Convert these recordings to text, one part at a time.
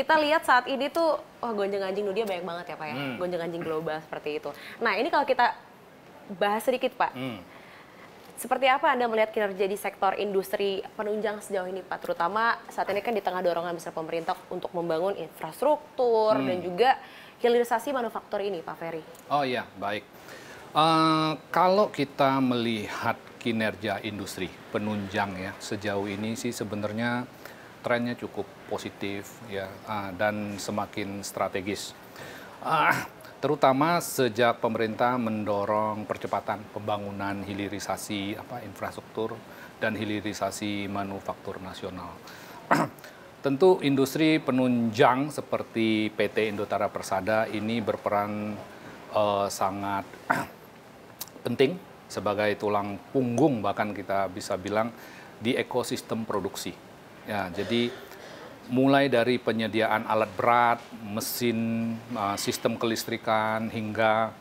kita lihat saat ini tuh, wah gonjang-ganjing dunia banyak banget ya Pak ya, gonjang-ganjing global seperti itu. Nah ini kalau kita bahas sedikit Pak, seperti apa Anda melihat kinerja di sektor industri penunjang sejauh ini Pak? Terutama saat ini kan di tengah dorongan besar pemerintah untuk membangun infrastruktur dan juga hilirisasi manufaktur ini Pak Ferry. Oh iya, baik. Kalau kita melihat kinerja industri penunjang ya, sejauh ini sih sebenarnya trennya cukup positif ya, dan semakin strategis. Terutama sejak pemerintah mendorong percepatan pembangunan hilirisasi infrastruktur dan hilirisasi manufaktur nasional. Tentu industri penunjang seperti PT Indotara Persada ini berperan sangat penting sebagai tulang punggung, bahkan kita bisa bilang di ekosistem produksi. Ya, jadi mulai dari penyediaan alat berat, mesin, sistem kelistrikan, hingga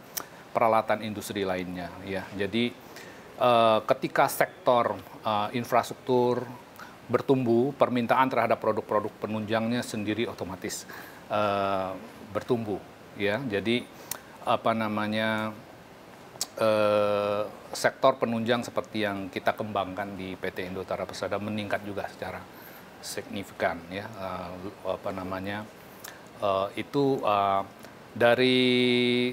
peralatan industri lainnya. Ya, jadi ketika sektor infrastruktur bertumbuh, permintaan terhadap produk-produk penunjangnya sendiri otomatis bertumbuh. Ya, jadi sektor penunjang seperti yang kita kembangkan di PT Indotara Persada meningkat juga secara signifikan ya, dari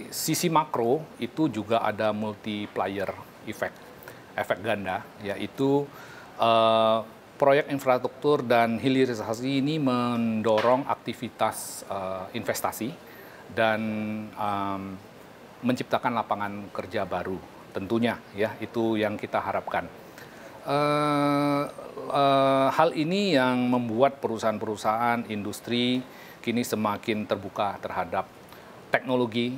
sisi makro itu juga ada multiplier effect, efek ganda, yaitu proyek infrastruktur dan hilirisasi ini mendorong aktivitas investasi dan menciptakan lapangan kerja baru, tentunya ya, itu yang kita harapkan. Hal ini yang membuat perusahaan-perusahaan industri kini semakin terbuka terhadap teknologi,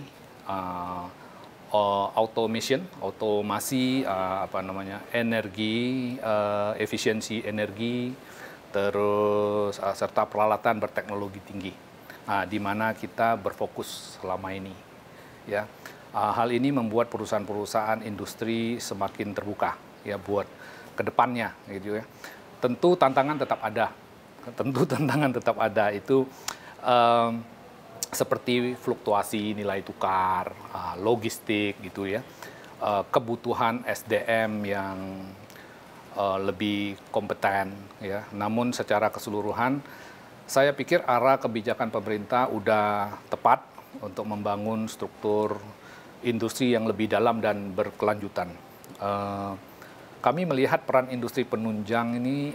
otomasi, energi, efisiensi energi, terus serta peralatan berteknologi tinggi, di mana kita berfokus selama ini. Ya, hal ini membuat perusahaan-perusahaan industri semakin terbuka ya buat kedepannya gitu ya. Tentu tantangan tetap ada, itu seperti fluktuasi nilai tukar, logistik gitu ya, kebutuhan SDM yang lebih kompeten ya. Namun secara keseluruhan saya pikir arah kebijakan pemerintah udah tepat untuk membangun struktur industri yang lebih dalam dan berkelanjutan. Kami melihat peran industri penunjang ini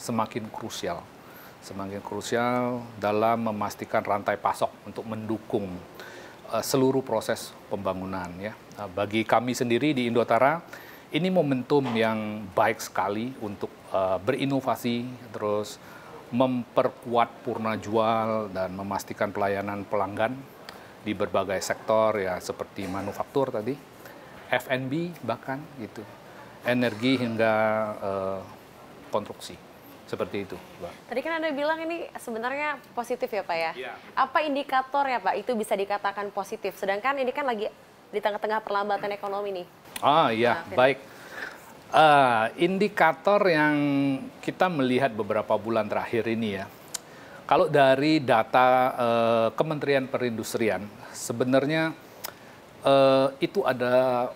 semakin krusial dalam memastikan rantai pasok untuk mendukung seluruh proses pembangunan ya. Bagi kami sendiri di Indotara, ini momentum yang baik sekali untuk berinovasi, terus memperkuat purna jual dan memastikan pelayanan pelanggan di berbagai sektor ya, seperti manufaktur tadi, F&B bahkan gitu, energi hingga konstruksi, seperti itu, Pak. Tadi kan Anda bilang ini sebenarnya positif ya Pak ya? Ya. Apa indikator ya Pak itu bisa dikatakan positif? Sedangkan ini kan lagi di tengah-tengah perlambatan ekonomi nih. Iya, baik. Indikator yang kita melihat beberapa bulan terakhir ini ya, kalau dari data Kementerian Perindustrian, sebenarnya itu ada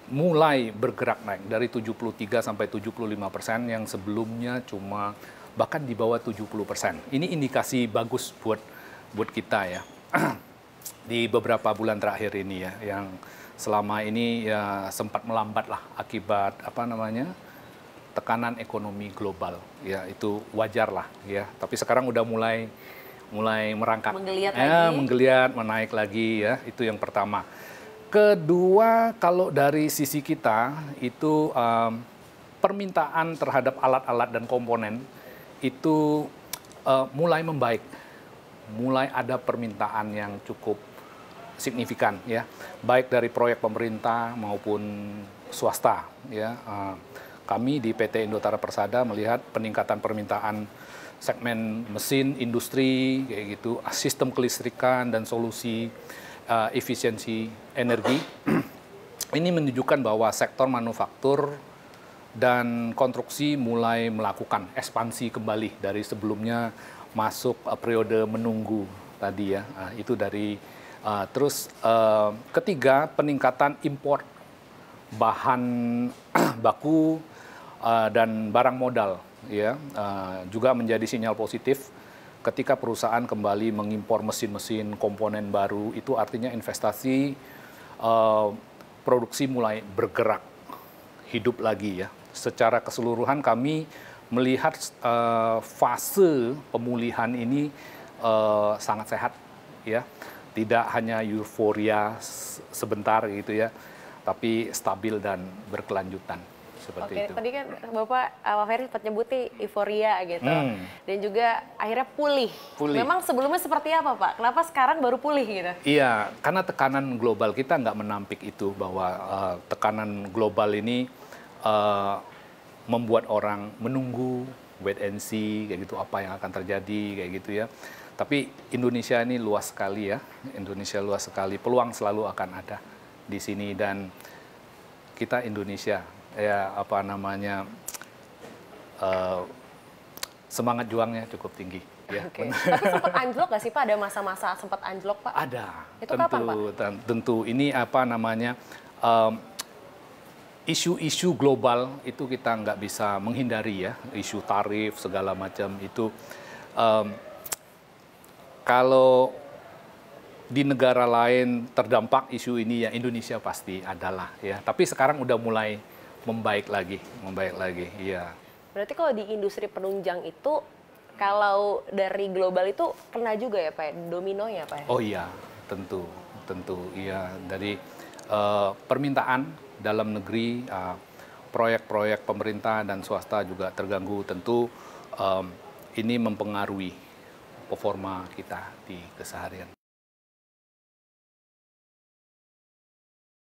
mulai bergerak naik dari 73 sampai 75% yang sebelumnya cuma bahkan di bawah 70%. Ini indikasi bagus buat kita ya di beberapa bulan terakhir ini ya, yang selama ini ya sempat melambat lah akibat tekanan ekonomi global ya, itu wajar lah ya, tapi sekarang udah mulai merangkak, menggeliat, menaik lagi ya, itu yang pertama. Kedua, kalau dari sisi kita itu permintaan terhadap alat-alat dan komponen itu mulai membaik, mulai ada permintaan yang cukup signifikan ya, baik dari proyek pemerintah maupun swasta ya. Kami di PT Indotara Persada melihat peningkatan permintaan segmen mesin industri kayak gitu, sistem kelistrikan dan solusi efisiensi energi. Ini menunjukkan bahwa sektor manufaktur dan konstruksi mulai melakukan ekspansi kembali dari sebelumnya masuk periode menunggu tadi ya. Itu dari terus ketiga, peningkatan impor bahan baku dan barang modal ya, juga menjadi sinyal positif. Ketika perusahaan kembali mengimpor mesin-mesin, komponen baru, itu artinya investasi, produksi mulai bergerak, hidup lagi ya. Secara keseluruhan kami melihat fase pemulihan ini sangat sehat ya. Tidak hanya euforia sebentar gitu ya, tapi stabil dan berkelanjutan. Seperti itu. Tadi kan Bapak Ferry sempat nyebut euforia gitu, dan juga akhirnya pulih. Memang sebelumnya seperti apa Pak? Kenapa sekarang baru pulih gitu? Iya, karena tekanan global kita nggak menampik itu, bahwa tekanan global ini membuat orang menunggu, wait and see, kayak gitu, apa yang akan terjadi, kayak gitu ya. Tapi Indonesia ini luas sekali ya, Indonesia luas sekali, peluang selalu akan ada di sini, dan kita Indonesia ya apa namanya, semangat juangnya cukup tinggi. Ya. Tapi sempat anjlok nggak sih Pak? Ada masa-masa sempat anjlok Pak? Ada. Itu tentu, kapan Pak? Tentu ini apa namanya, isu-isu global itu kita nggak bisa menghindari ya, isu tarif segala macam itu. Kalau di negara lain terdampak isu ini ya Indonesia pasti adalah ya. Tapi sekarang udah mulai membaik lagi, iya. Berarti kalau di industri penunjang itu, kalau dari global itu kena juga ya Pak, domino ya Pak? Oh iya, tentu, iya. Dari permintaan dalam negeri, proyek-proyek pemerintah dan swasta juga terganggu, tentu ini mempengaruhi performa kita di keseharian.